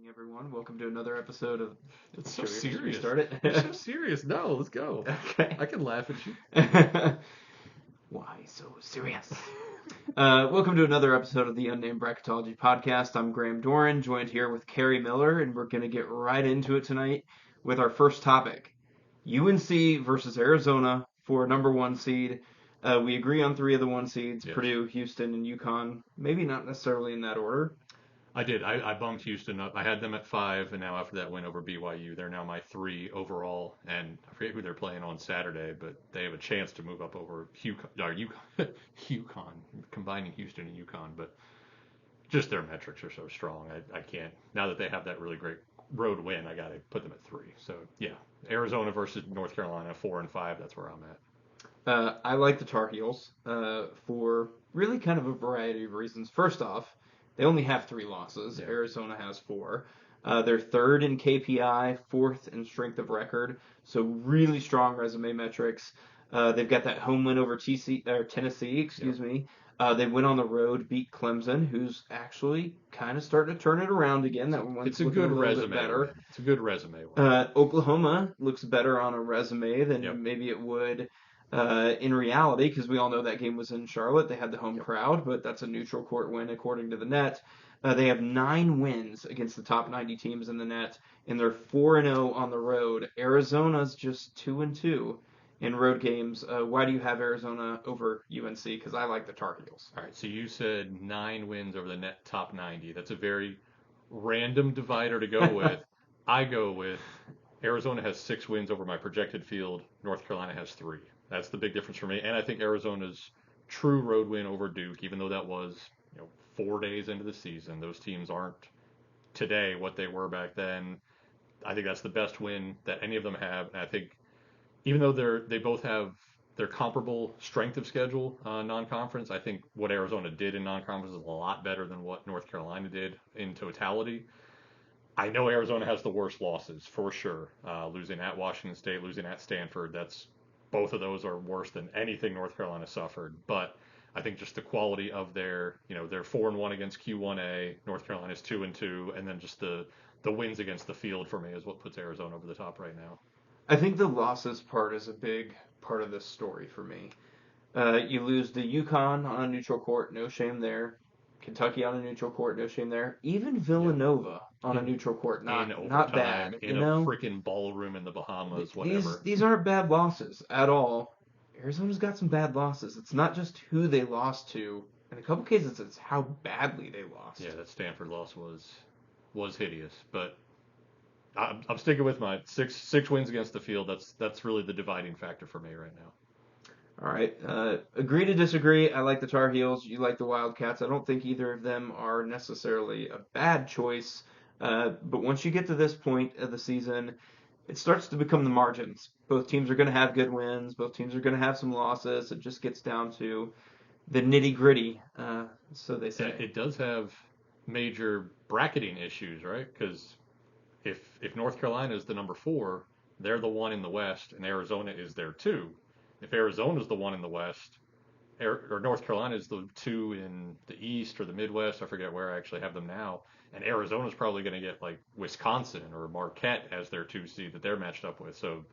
Everyone. Welcome to another episode of. It's so serious. Should we start it? You're so serious. No, let's go. Okay. I can laugh at you. Why so serious? Welcome to another episode of the Unnamed Bracketology Podcast. I'm Graham Doran, joined here with Carrie Miller, and we're going to get right into it tonight with our first topic: UNC versus Arizona for number one seed. We agree on three of the one seeds: Yes. Purdue, Houston, and UConn. Maybe not necessarily in that order. I did. I bumped Houston up. I had them at 5, and now after that win over BYU, they're now my 3 overall. And I forget who they're playing on Saturday, but they have a chance to move up over UConn, combining Houston and UConn. But just their metrics are so strong. I can't. Now that they have that really great road win, I got to put them at 3. So yeah, Arizona versus North Carolina, 4 and 5. That's where I'm at. I like the Tar Heels for really kind of a variety of reasons. First off, they only have 3 losses. Yeah. Arizona has 4. They're third in KPI, fourth in strength of record, so really strong resume metrics. They've got that home win over Tennessee, excuse me. They went on the road, beat Clemson, who's actually kind of starting to turn it around again. That one's It's a looking good a little resume bit better. win. It's a good resume win. Oklahoma looks better on a resume than Yep. maybe it would in reality, because we all know that game was in Charlotte. They had the home crowd, but that's a neutral court win according to the net. They have 9 wins against the top 90 teams in the net, and they're 4-0 on the road. Arizona's just 2-2 in road games. Why do you have Arizona over UNC? Because I like the Tar Heels. All right, so you said 9 wins over the net top 90. That's a very random divider to go with. I go with Arizona has 6 wins over my projected field. North Carolina has 3. That's the big difference for me. And I think Arizona's true road win over Duke, even though that was 4 days into the season. Those teams aren't today what they were back then. I think that's the best win that any of them have. And I think even though they both have their comparable strength of schedule non-conference, I think what Arizona did in non-conference is a lot better than what North Carolina did in totality. I know Arizona has the worst losses for sure. Losing at Washington State, losing at Stanford, that's both of those are worse than anything North Carolina suffered. But I think just the quality of they're 4-1 against Q1A, North Carolina's 2-2, and then just the wins against the field for me is what puts Arizona over the top right now. I think the losses part is a big part of this story for me. You lose the UConn on a neutral court, no shame there. Kentucky on a neutral court, no shame there. Even Villanova on a neutral court, not bad. In a freaking ballroom in the Bahamas, whatever. These aren't bad losses at all. Arizona's got some bad losses. It's not just who they lost to. In a couple cases, it's how badly they lost. Yeah, that Stanford loss was hideous, but I'm sticking with my six wins against the field. That's really the dividing factor for me right now. All right. Agree to disagree. I like the Tar Heels. You like the Wildcats. I don't think either of them are necessarily a bad choice. But once you get to this point of the season, it starts to become the margins. Both teams are going to have good wins. Both teams are going to have some losses. It just gets down to the nitty gritty, so they say. It does have major bracketing issues, right? Because if North Carolina is the number 4, they're the 1 in the West, and Arizona is their 2. If Arizona's the 1 in the West, or North Carolina is the 2 in the East or the Midwest, I forget where I actually have them now, and Arizona's probably going to get like Wisconsin or Marquette as their 2 seed that they're matched up with. So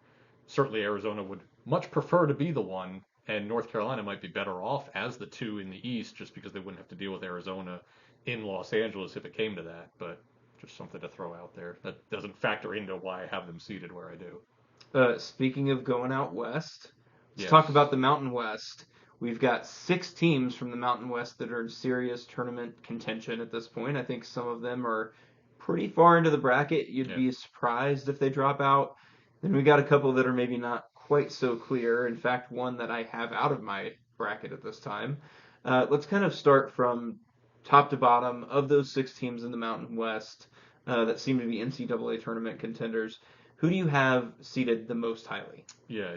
certainly Arizona would much prefer to be the 1, and North Carolina might be better off as the 2 in the East just because they wouldn't have to deal with Arizona in Los Angeles if it came to that. But just something to throw out there that doesn't factor into why I have them seated where I do. Speaking of going out west, let's Yes. talk about the Mountain West. We've got 6 teams from the Mountain West that are in serious tournament contention at this point. I think some of them are pretty far into the bracket. You'd be surprised if they drop out. Then we got a couple that are maybe not quite so clear. In fact, one that I have out of my bracket at this time. Let's kind of start from top to bottom of those 6 teams in the Mountain West that seem to be NCAA tournament contenders. Who do you have seated the most highly? Yeah,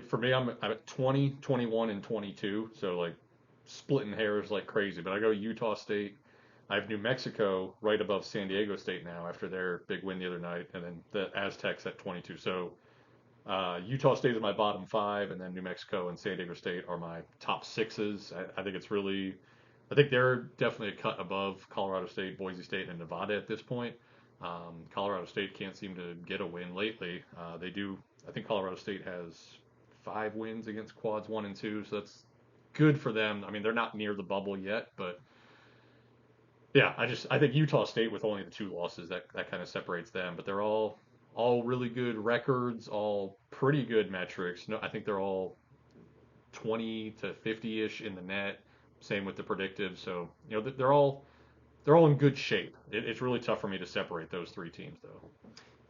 for me, I'm at 20, 21, and 22, so like splitting hairs like crazy. But I go Utah State. I have New Mexico right above San Diego State now after their big win the other night, and then the Aztecs at 22. So Utah State is my bottom 5, and then New Mexico and San Diego State are my top 6s. I think it's really I think they're definitely a cut above Colorado State, Boise State, and Nevada at this point. Colorado State can't seem to get a win lately. They do. I think Colorado State has 5 wins against quads 1 and 2, so that's good for them. I mean, they're not near the bubble yet, but yeah, I think Utah State with only the 2 losses that kind of separates them. But they're all really good records, all pretty good metrics. No, I think they're all 20 to 50-ish in the net. Same with the predictive. So they're all in good shape. It's really tough for me to separate those 3 teams though.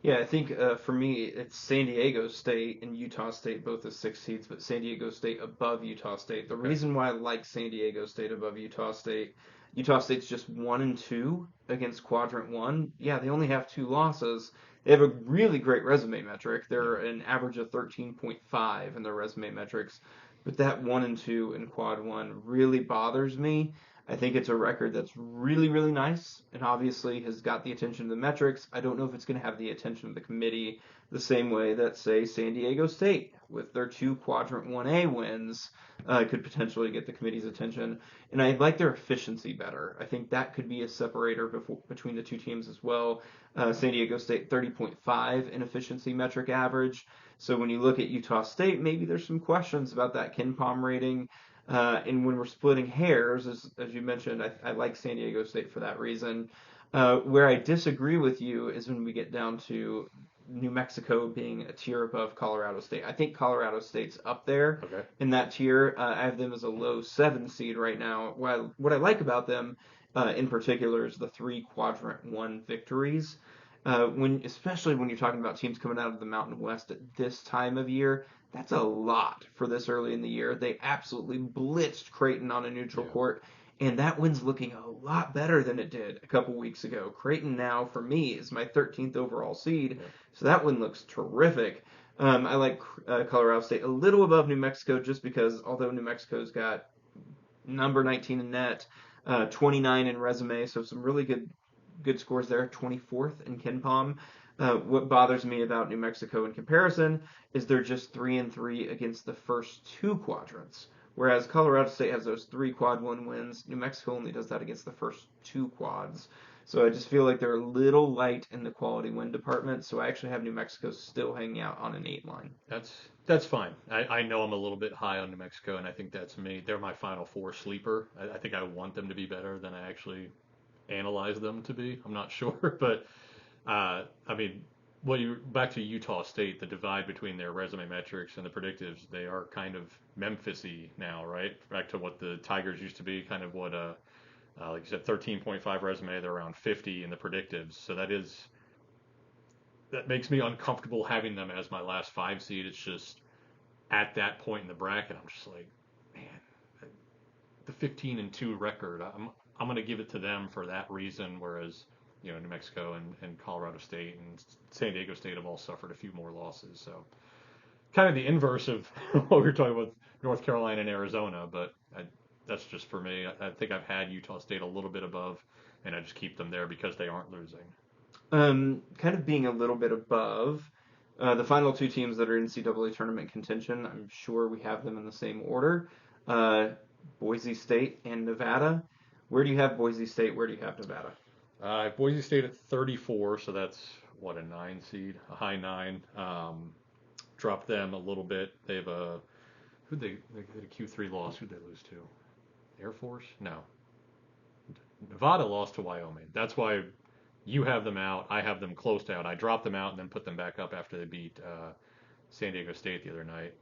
Yeah, I think for me, it's San Diego State and Utah State, both as 6 seeds, but San Diego State above Utah State. The Okay. reason why I like San Diego State above Utah State's just 1-2 against Quadrant 1. Yeah, they only have 2 losses. They have a really great resume metric. Yeah. They're an average of 13.5 in their resume metrics, but that 1-2 in Quad 1 really bothers me. I think it's a record that's really, really nice and obviously has got the attention of the metrics. I don't know if it's going to have the attention of the committee the same way that, say, San Diego State, with their 2 Quadrant 1A wins, could potentially get the committee's attention. And I like their efficiency better. I think that could be a separator between the 2 teams as well. San Diego State 30.5 in efficiency metric average. So when you look at Utah State, maybe there's some questions about that KenPom rating. And when we're splitting hairs, as you mentioned, I like San Diego State for that reason. Where I disagree with you is when we get down to New Mexico being a tier above Colorado State. I think Colorado State's up there Okay. in that tier. I have them as a low 7 seed right now. What I like about them in particular is the 3 Quadrant 1 victories. Especially when you're talking about teams coming out of the Mountain West at this time of year, that's a lot for this early in the year. They absolutely blitzed Creighton on a neutral Yeah. court, and that win's looking a lot better than it did a couple weeks ago. Creighton now, for me, is my 13th overall seed, Yeah. so that win looks terrific. I like Colorado State a little above New Mexico just because although New Mexico's got number 19 in net, 29 in resume, so some really good scores there. 24th in KenPom. What bothers me about New Mexico in comparison is they're just 3-3 against the first 2 quadrants. Whereas Colorado State has those 3 Quad 1 wins, New Mexico only does that against the first 2 quads. So I just feel like they're a little light in the quality win department. So I actually have New Mexico still hanging out on an 8 line. That's fine. I know I'm a little bit high on New Mexico, and I think that's me. They're my Final Four sleeper. I think I want them to be better than I actually analyze them to be. I'm not sure, but I mean, you back to Utah State, the divide between their resume metrics and the predictives, they are kind of Memphis-y now, right? Back to what the Tigers used to be, kind of what like you said, 13.5 resume, they're around 50 in the predictives. So that makes me uncomfortable having them as my last 5 seed. It's just at that point in the bracket, I'm just like, man, the 15-2 record, I'm going to give it to them for that reason. Whereas New Mexico and Colorado State and San Diego State have all suffered a few more losses. So kind of the inverse of what we were talking about North Carolina and Arizona, but that's just for me. I think I've had Utah State a little bit above, and I just keep them there because they aren't losing. Kind of being a little bit above. The final 2 teams that are in NCAA tournament contention, I'm sure we have them in the same order. Uh, Boise State and Nevada. Where do you have Boise State? Where do you have Nevada? Boise State at 34, so that's what, a 9 seed, a high 9. Dropped them a little bit. They have they had a Q3 loss. Who'd they lose to? Air Force? No. Nevada lost to Wyoming. That's why you have them out. I have them closed out. I dropped them out and then put them back up after they beat San Diego State the other night.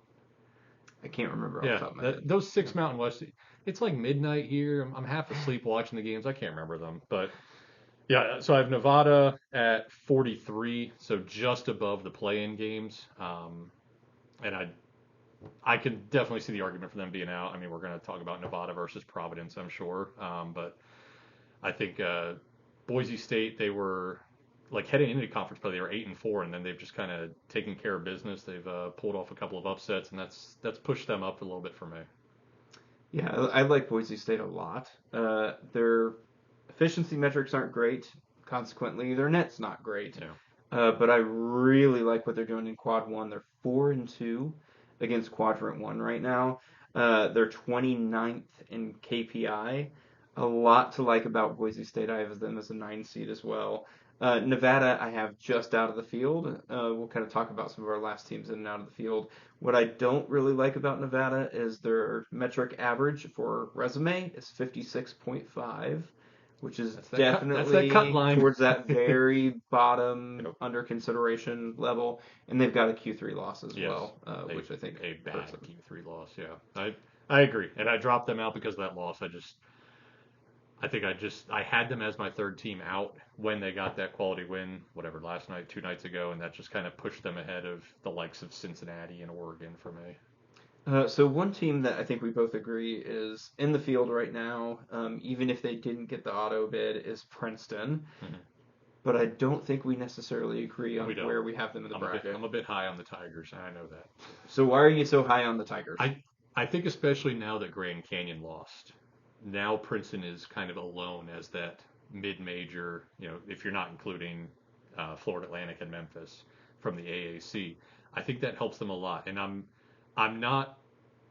I can't remember off the Yeah, top of my head. those 6 Mountain West. It's like midnight here. I'm half asleep watching the games. I can't remember them, but yeah. So I have Nevada at 43, so just above the play-in games. And I can definitely see the argument for them being out. I mean, we're going to talk about Nevada versus Providence, I'm sure. But I think Boise State, they were like heading into the conference play, they were 8-4, and then they've just kind of taken care of business. They've pulled off a couple of upsets, and that's pushed them up a little bit for me. Yeah, I like Boise State a lot. Their efficiency metrics aren't great. Consequently, their net's not great. Yeah. But I really like what they're doing in Quad 1. They're 4-2 against Quadrant 1 right now. They're 29th in KPI. a lot to like about Boise State. I have them as a 9 seed as well. Nevada, I have just out of the field. We'll kind of talk about some of our last teams in and out of the field. What I don't really like about Nevada is their metric average for resume is 56.5, which is That's that cut definitely line. towards that very bottom Yep. under consideration level. And they've got a Q3 loss as Yes, well, which I think a hurts bad them. Q3 loss. Yeah, I agree, and I dropped them out because of that loss. I had them as my third team out when they got that quality win, whatever, last night, 2 nights ago, and that just kind of pushed them ahead of the likes of Cincinnati and Oregon for me. So one team that I think we both agree is in the field right now, even if they didn't get the auto bid, is Princeton. Mm-hmm. But I don't think we necessarily agree We on don't. where we have them in the bracket. I'm a bit high on the Tigers, and I know that. So why are you so high on the Tigers? I I think especially now that Grand Canyon lost, now Princeton is kind of alone as that mid-major. If you're not including Florida Atlantic and Memphis from the AAC, I think that helps them a lot. And I'm not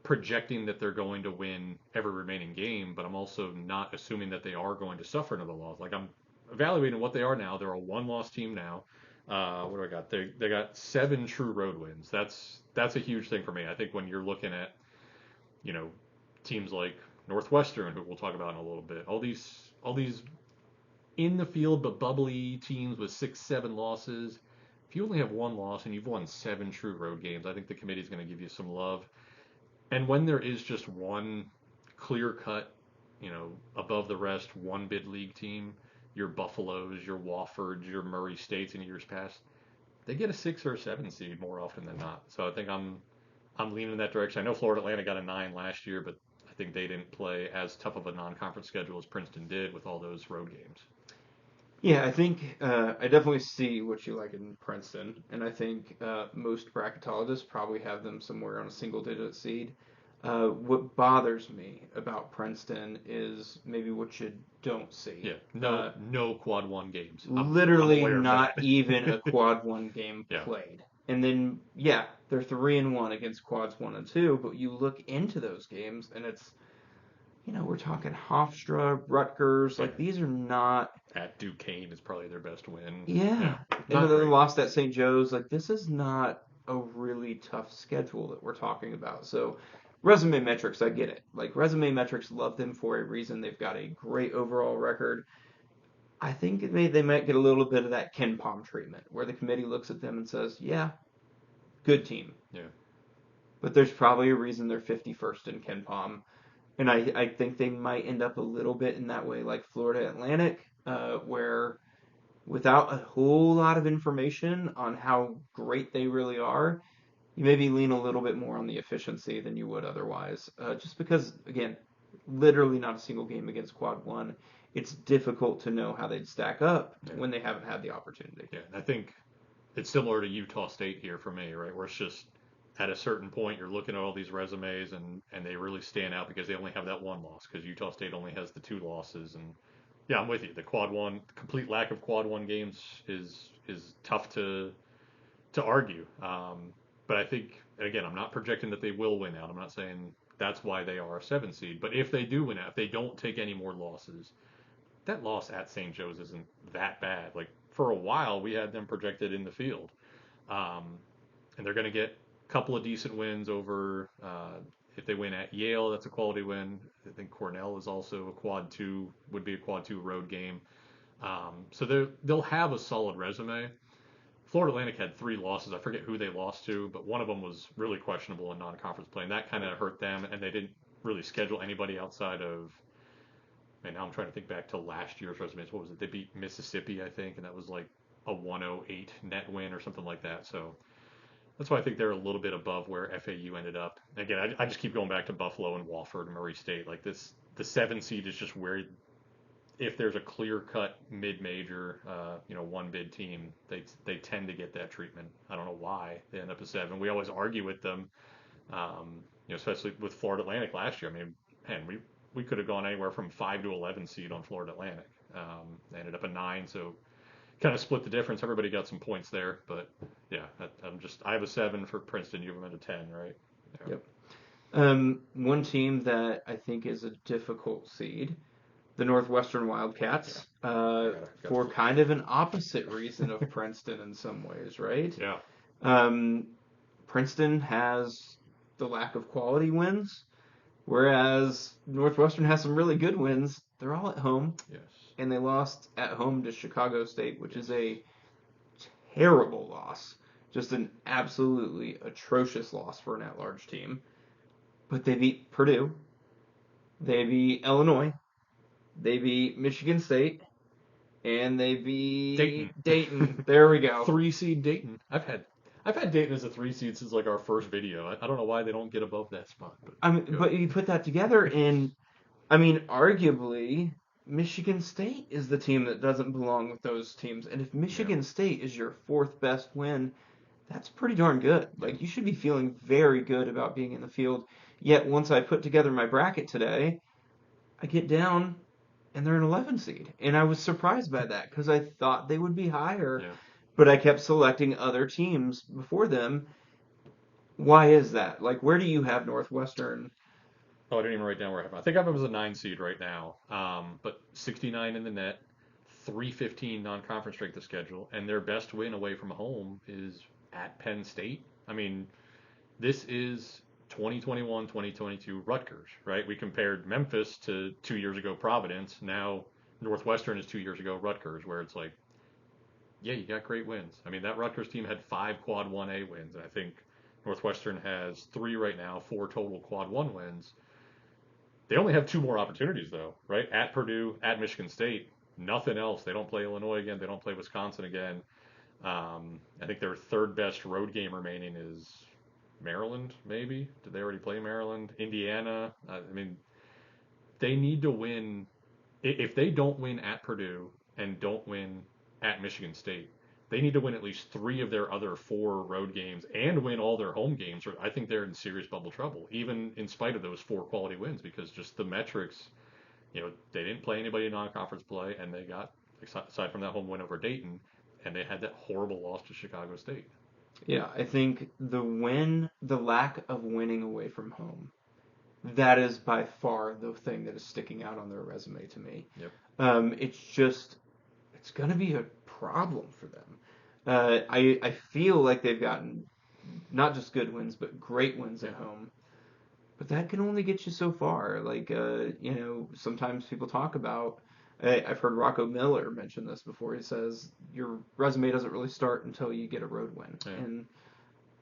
projecting that they're going to win every remaining game, but I'm also not assuming that they are going to suffer another loss. Like I'm evaluating what they are now. They're a one-loss team now. What do I got? They got 7 true road wins. That's a huge thing for me. I think when you're looking at you know teams like Northwestern, who we'll talk about in a little bit, all these in the field but bubbly teams with 6, 7 losses. If you only have one loss and you've won 7 true road games, I think the committee is going to give you some love. And when there is just one clear cut, above the rest, one bid league team, your Buffaloes, your Woffords, your Murray States in years past, they get a 6 or 7 seed more often than not. So I think I'm leaning in that direction. I know Florida Atlantic got a 9 last year, but I think they didn't play as tough of a non-conference schedule as Princeton did with all those road games. Yeah, I think I definitely see what you like in Princeton, and I think most bracketologists probably have them somewhere on a single-digit seed. What bothers me about Princeton is maybe what you don't see. Yeah, no quad one games. I'm Literally aware of not that. even a quad one game Yeah, played. And then yeah, they're 3-1 against quads 1 and 2, but you look into those games and it's we're talking Hofstra, Rutgers, yeah. like these are not At Duquesne is probably their best win. Yeah, yeah. And then not they great. lost at St. Joe's. Like this is not a really tough schedule that we're talking about. So resume metrics, I get it. Like resume metrics love them for a reason. They've got a great overall record. I think they might get a little bit of that Ken Palm treatment, where the committee looks at them and says, "Yeah, good team," Yeah, but there's probably a reason they're 51st in Ken Palm, and I think they might end up a little bit in that way, like Florida Atlantic, where without a whole lot of information on how great they really are, you maybe lean a little bit more on the efficiency than you would otherwise. Just because, again, literally not a single game against Quad 1. It's difficult to know how they'd stack up yeah, when they haven't had the opportunity. yeah. And I think it's similar to Utah State here for me, right? Where it's just at a certain point you're looking at all these resumes and they really stand out because they only have that one loss because Utah State only has the 2 losses. And yeah, I'm with you. The quad one complete lack of quad one games is tough to argue. But I think, again, I'm not projecting that they will win out. I'm not saying that's why they are a 7 seed. But if they do win out, if they don't take any more losses, that loss at St. Joe's isn't that bad. Like for a while, we had them projected in the field, um, and they're going to get a couple of decent wins over. If they win at Yale, that's a quality win. I think Cornell is also a would be a quad two road game. So they'll have a solid resume. Florida Atlantic had 3 losses. I forget who they lost to, but one of them was really questionable in non-conference play, and that kind of hurt them. And they didn't really schedule anybody outside of. And now I'm trying to think back to last year's resumes. What was it? They beat Mississippi, I think, and that was like a 108 net win or something like that. So that's why I think they're a little bit above where FAU ended up. Again, I just keep going back to Buffalo and Wofford and Murray State. Like this, the 7 seed is just where if there's a clear-cut mid-major, one bid team, they tend to get that treatment. I don't know why they end up at 7. We always argue with them, especially with Florida Atlantic last year. I mean, man, we could have gone anywhere from 5 to 11 seed on Florida Atlantic. They ended up a 9, so kind of split the difference. Everybody got some points there, but yeah, I have a 7 for Princeton. You have them at a 10, right? Yeah. Yep. One team that I think is a difficult seed the Northwestern Wildcats, for kind of an opposite reason of Princeton in some ways, right? Yeah. Um, Princeton has the lack of quality wins, whereas Northwestern has some really good wins. They're all at home, Yes. and they lost at home to Chicago State, which is a terrible loss. Just an absolutely atrocious loss for an at-large team. But they beat Purdue. They beat Illinois. They beat Michigan State. And they beat Dayton. There we go. 3 seed Dayton. I've had Dayton as a 3 seed since like our first video. I don't know why they don't get above that spot. But you put that together, and I mean, arguably, Michigan State is the team that doesn't belong with those teams. And if Michigan State is your fourth best win, that's pretty darn good. Like, you should be feeling very good about being in the field. Yet, once I put together my bracket today, I get down and they're an 11 seed. And I was surprised by that because I thought they would be higher. Yeah. But I kept selecting other teams before them. Why is that? Like, where do you have Northwestern? Oh, I didn't even write down where I have them. I think I have them as a 9 seed right now. But 69 in the net, 315 non-conference strength of schedule, and their best win away from home is at Penn State. I mean, this is 2021-2022 Rutgers, right? We compared Memphis to 2 years ago Providence. Now Northwestern is 2 years ago Rutgers, where it's like, yeah, you got great wins. I mean, that Rutgers team had 5 quad 1A wins, and I think Northwestern has 3 right now, 4 total quad 1 wins. They only have 2 more opportunities though, right? At Purdue, at Michigan State, nothing else. They don't play Illinois again. They don't play Wisconsin again. I think their third best road game remaining is Maryland, maybe. Did they already play Maryland? Indiana. I mean, they need to win. If they don't win at Purdue and don't win at Michigan State, they need to win at least 3 of their other 4 road games and win all their home games. Or I think they're in serious bubble trouble, even in spite of those 4 quality wins, because just the metrics, they didn't play anybody in non-conference play, and they got, aside from that home win over Dayton, and they had that horrible loss to Chicago State. Yeah, I think the lack of winning away from home, that is by far the thing that is sticking out on their resume to me. Yep. It's going to be a problem for them. I feel like they've gotten not just good wins, but great wins at home. But that can only get you so far. Like, sometimes people talk about, I've heard Rocco Miller mention this before. He says, your resume doesn't really start until you get a road win. Yeah. And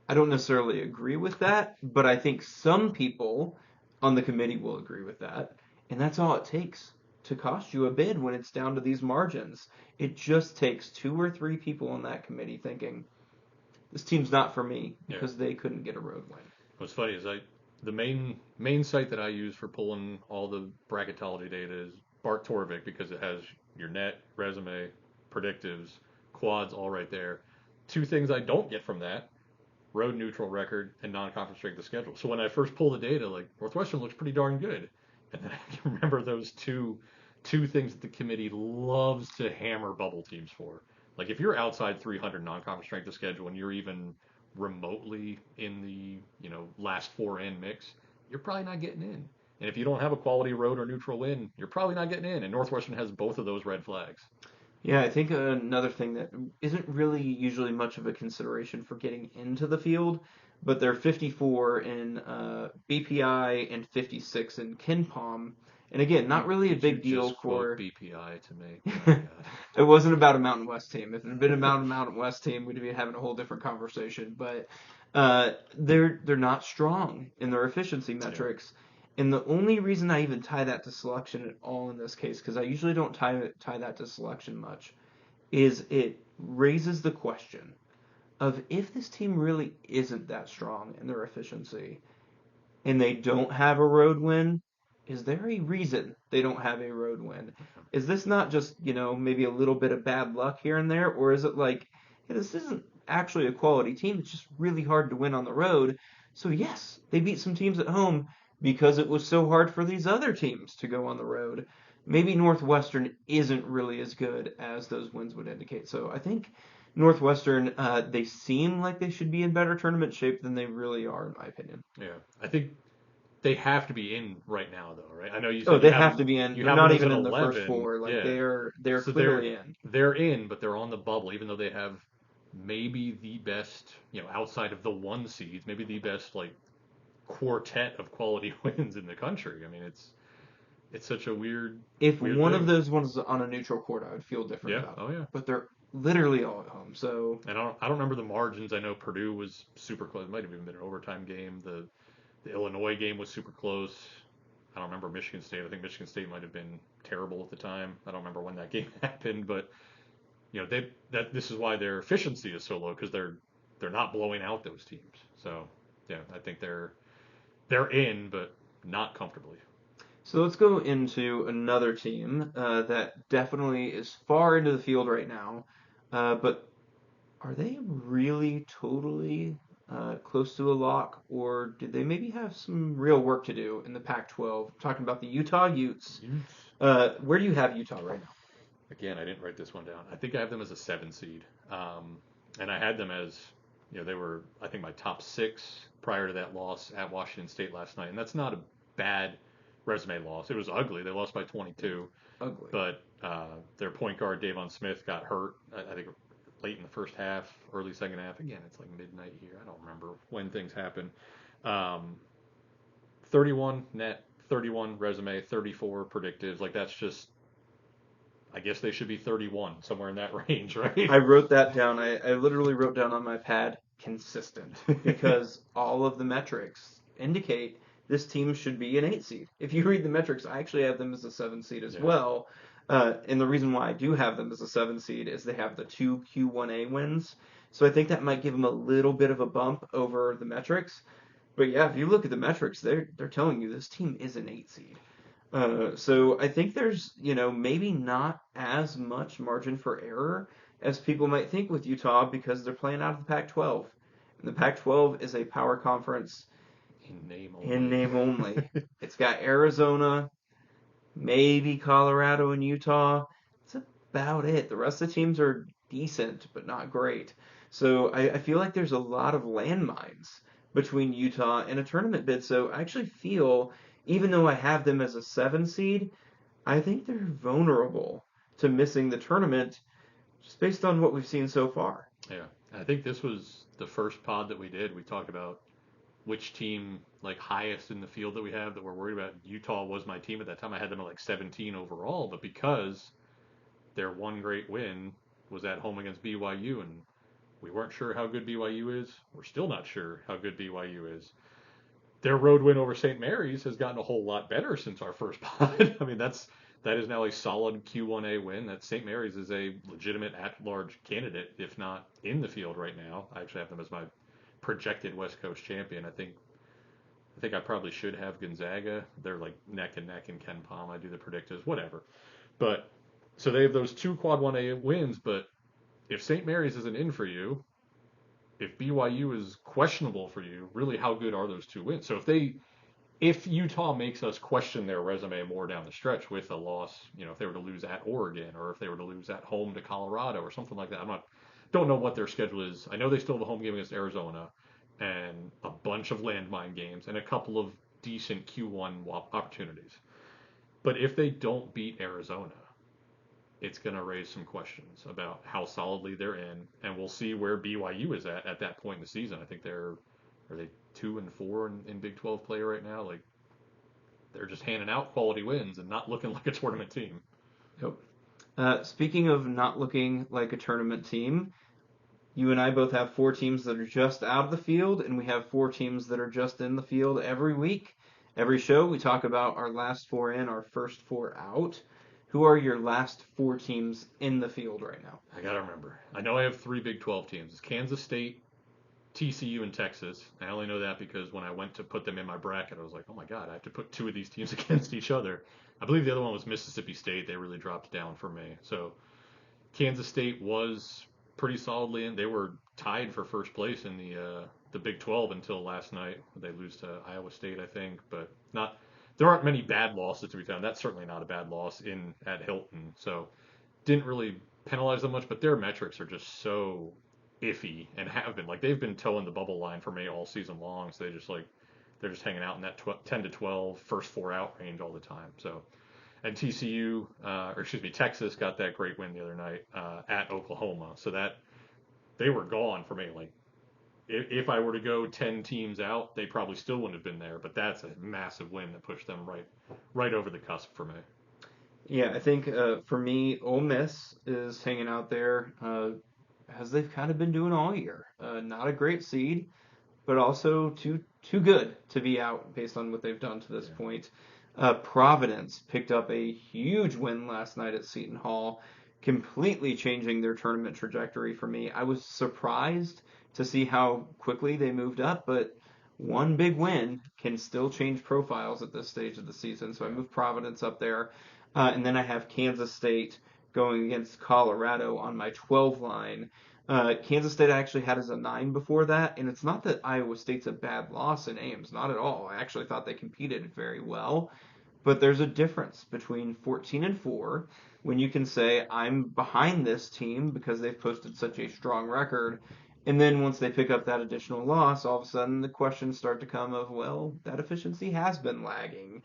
I don't necessarily agree with that, but I think some people on the committee will agree with that. And that's all it takes to cost you a bid when it's down to these margins. It just takes 2 or 3 people on that committee thinking, this team's not for me because they couldn't get a road win. What's funny is the main site that I use for pulling all the bracketology data is Bart Torvik, because it has your net, resume, predictives, quads all right there. 2 things I don't get from that: road neutral record and non-conference strength of schedule. So when I first pull the data, like, Northwestern looks pretty darn good, and then I can remember those two things that the committee loves to hammer bubble teams for. Like, if you're outside 300 non-conference strength of schedule and you're even remotely in the last 4 in mix, you're probably not getting in. And if you don't have a quality road or neutral win, you're probably not getting in. And Northwestern has both of those red flags. Yeah, I think another thing that isn't really usually much of a consideration for getting into the field, but they're 54 in BPI and 56 in KenPom. And again, not really a big deal just for BPI to me. Oh, it wasn't about a Mountain West team. If it had been about a Mountain West team, we'd be having a whole different conversation. But they're not strong in their efficiency metrics. And the only reason I even tie that to selection at all in this case, because I usually don't tie that to selection much, is it raises the question of, if this team really isn't that strong in their efficiency and they don't have a road win, is there a reason they don't have a road win? Is this not just, maybe a little bit of bad luck here and there? Or is it like, hey, this isn't actually a quality team, it's just really hard to win on the road. So yes, they beat some teams at home because it was so hard for these other teams to go on the road. Maybe Northwestern isn't really as good as those wins would indicate. So I think Northwestern, they seem like they should be in better tournament shape than they really are, in my opinion. Yeah, I think They have to be in right now, though, right? I know you Oh, said they have to be in. you They're have not them as even an in the first 11. four. Like Yeah. they're So they're clearly in. they're in, but they're on the bubble, even though they have maybe the best, outside of the one seeds, maybe the best like quartet of quality wins in the country. I mean, it's such a If weird one of thing. those ones was on a neutral court, I would feel different Yeah. about it. Oh yeah. But they're literally all at home. So And I don't remember the margins. I know Purdue was super close. It might have even been an overtime game. The Illinois game was super close. I don't remember Michigan State. I think Michigan State might have been terrible at the time. I don't remember when that game happened, but this is why their efficiency is so low because they're not blowing out those teams. So yeah, I think they're in, but not comfortably. So let's go into another team that definitely is far into the field right now. But are they really totally close to a lock, or did they maybe have some real work to do in the Pac-12? I'm talking about the Utah Utes. Utes. Where do you have Utah right now? Again, I didn't write this one down. I think I have them as a 7 seed, and I had them as they were I think my top 6 prior to that loss at Washington State last night, and that's not a bad resume loss. It was ugly. They lost by 22. Ugly. But their point guard Davon Smith got hurt. I think late in the first half, early second half. Again, it's like midnight here. I don't remember when things happen. Um, 31 net, 31 resume, 34 predictive. Like that's just. I guess they should be 31 somewhere in that range, right? I wrote that down. I literally wrote down on my pad consistent because all of the metrics indicate this team should be an 8 seed. If you read the metrics, I actually have them as a 7 seed as Yeah. well. And the reason why I do have them as a 7 seed is they have the 2 Q1A wins. So I think that might give them a little bit of a bump over the metrics. But yeah, if you look at the metrics, they're telling you this team is an 8 seed. So I think there's, maybe not as much margin for error as people might think with Utah because they're playing out of the Pac-12. And the Pac-12 is a power conference In name in only. name only. It's got Arizona, maybe Colorado and Utah. That's about it. The rest of the teams are decent, but not great. So I feel like there's a lot of landmines between Utah and a tournament bid. So I actually feel, even though I have them as a 7 seed, I think they're vulnerable to missing the tournament just based on what we've seen so far. Yeah. I think this was the first pod that we did. We talked about which team like highest in the field that we have that we're worried about. Utah was my team at that time. I had them at like 17 overall, but because their one great win was at home against BYU, and we weren't sure how good BYU is. We're still not sure how good BYU is. Their road win over St. Mary's has gotten a whole lot better since our first pod. I mean, that is now a solid Q1A win. That St. Mary's is a legitimate at-large candidate, if not in the field right now. I actually have them as my projected West Coast champion. I think I probably should have Gonzaga. They're like neck and neck in Ken Palm. I do the predictors, whatever. But so they have those 2 Quad 1A wins. But if St. Mary's isn't in for you, if BYU is questionable for you, really how good are those 2 wins? So if Utah makes us question their resume more down the stretch with a loss, if they were to lose at Oregon or if they were to lose at home to Colorado or something like that, don't know what their schedule is. I know they still have a home game against Arizona and a bunch of landmine games and a couple of decent Q1 opportunities. But if they don't beat Arizona, it's going to raise some questions about how solidly they're in, and we'll see where BYU is at that point in the season. I think are they 2-4 in Big 12 play right now? Like they're just handing out quality wins and not looking like a tournament team. Yep. Speaking of not looking like a tournament team, you and I both have 4 teams that are just out of the field, and we have 4 teams that are just in the field every week. Every show, we talk about our last 4 in, our first 4 out. Who are your last 4 teams in the field right now? I gotta remember. I know I have 3 Big 12 teams. It's Kansas State, TCU, and Texas. I only know that because when I went to put them in my bracket, I was like, oh my god, I have to put 2 of these teams against each other. I believe the other one was Mississippi State. They really dropped down for me. So Kansas State was pretty solidly in. They were tied for first place in the Big 12 until last night. They lose to Iowa State, I think, but not. There aren't many bad losses to be found. That's certainly not a bad loss in at Hilton. So didn't really penalize them much, but their metrics are just so iffy and have been like they've been towing the bubble line for me all season long. So they're just hanging out in that 10 to 12 first four out range all the time. So, and Texas got that great win the other night at Oklahoma. So that they were gone for me. Like if I were to go 10 teams out, they probably still wouldn't have been there. But that's a massive win that pushed them right over the cusp for me. Yeah, I think for me, Ole Miss is hanging out there as they've kind of been doing all year. Not a great seed, but also too good to be out based on what they've done to this point. Providence picked up a huge win last night at Seton Hall, completely changing their tournament trajectory for me. I was surprised to see how quickly they moved up, but one big win can still change profiles at this stage of the season. So I moved Providence up there. And then I have Kansas State going against Colorado on my 12 line. Kansas State I actually had as a 9 before that, and it's not that Iowa State's a bad loss in Ames, not at all. I actually thought they competed very well. But there's a difference between 14-4 when you can say, I'm behind this team because they've posted such a strong record. And then once they pick up that additional loss, all of a sudden the questions start to come of, well, that efficiency has been lagging.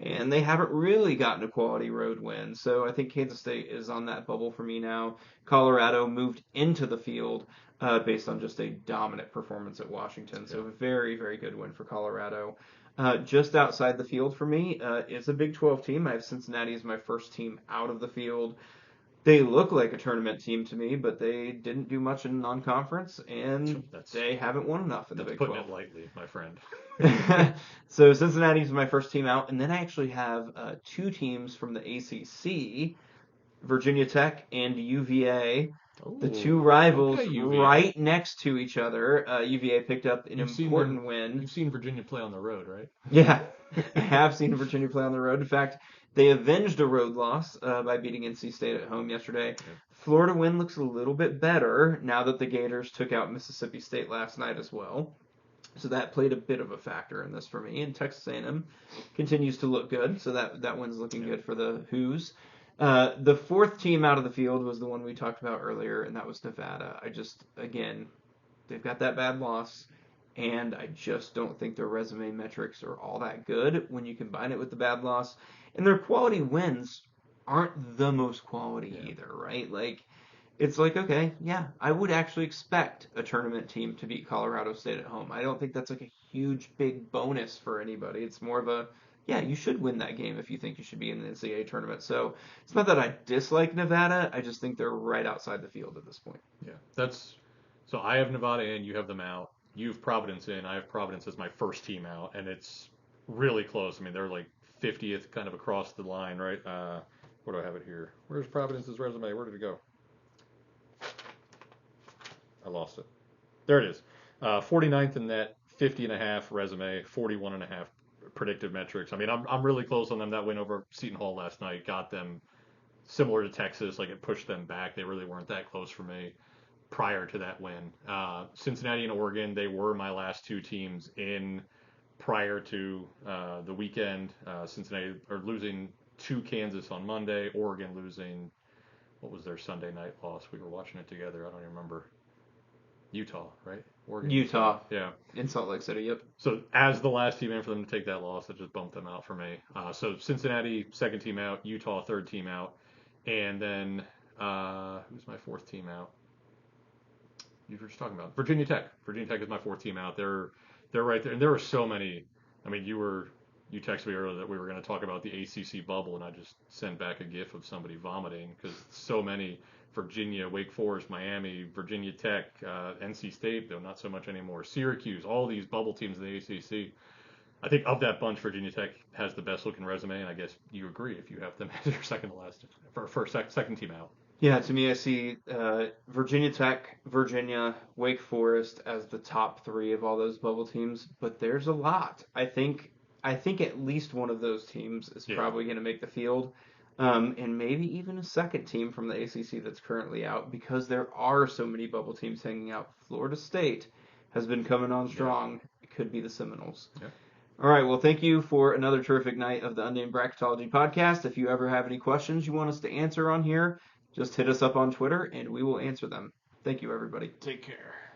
And they haven't really gotten a quality road win. So I think Kansas State is on that bubble for me now. Colorado moved into the field based on just a dominant performance at Washington. So a very, very good win for Colorado. Just outside the field for me is a Big 12 team. I have Cincinnati as my first team out of the field. They look like a tournament team to me, but they didn't do much in non-conference, and they haven't won enough in the Big 12. Putting it lightly, my friend. So Cincinnati's my first team out, and then I actually have two teams from the ACC, Virginia Tech and UVA. Ooh, the two rivals right next to each other. UVA picked up an important win. You've seen Virginia play on the road, right? Yeah, I have seen Virginia play on the road. In fact, they avenged a road loss by beating NC State at home yesterday. Okay. Florida win looks a little bit better now that the Gators took out Mississippi State last night as well. So that played a bit of a factor in this for me. And Texas A&M continues to look good, so that win's looking good for the Hoos. The fourth team out of the field was the one we talked about earlier, and that was Nevada. Again, they've got that bad loss, and I just don't think their resume metrics are all that good when you combine it with the bad loss. And their quality wins aren't the most quality either, right? It's like, okay, yeah, I would actually expect a tournament team to beat Colorado State at home. I don't think that's like a huge, big bonus for anybody. It's more of a, yeah, you should win that game if you think you should be in the NCAA tournament. So it's not that I dislike Nevada. I just think they're right outside the field at this point. Yeah, so I have Nevada in, you have them out. You have Providence in, I have Providence as my first team out, and it's really close. I mean, they're like 50th kind of across the line, right? Where do I have it here? Where's Providence's resume? Where did it go? I lost it. There it is. 49th in net, 50.5 resume, 41.5 predictive metrics. I mean, I'm really close on them. That win over Seton Hall last night got them similar to Texas. Like, it pushed them back. They really weren't that close for me prior to that win. Cincinnati and Oregon, they were my last two teams in prior to the weekend. Cincinnati are losing to Kansas on Monday. Oregon losing, what was their Sunday night loss? We were watching it together. I don't even remember. Utah, right? Oregon. Utah. Yeah. In Salt Lake City, yep. So as the last team in for them to take that loss, it just bumped them out for me. So Cincinnati, second team out. Utah, third team out. And then, who's my fourth team out? You were just talking about Virginia Tech. Virginia Tech is my fourth team out. They're right there. And there were so many. I mean, you texted me earlier that we were going to talk about the ACC bubble, and I just sent back a gif of somebody vomiting because so many. Virginia, Wake Forest, Miami, Virginia Tech, NC State, though not so much anymore, Syracuse, all these bubble teams in the ACC. I think of that bunch, Virginia Tech has the best looking resume, and I guess you agree if you have them as your second to last, second team out. Yeah, to me, I see Virginia Tech, Virginia, Wake Forest as the top three of all those bubble teams, but there's a lot. I think at least one of those teams is probably going to make the field. And maybe even a second team from the ACC that's currently out because there are so many bubble teams hanging out. Florida State has been coming on strong. Yeah. It could be the Seminoles. Yeah. All right, well, thank you for another terrific night of the Unnamed Bracketology podcast. If you ever have any questions you want us to answer on here, just hit us up on Twitter, and we will answer them. Thank you, everybody. Take care.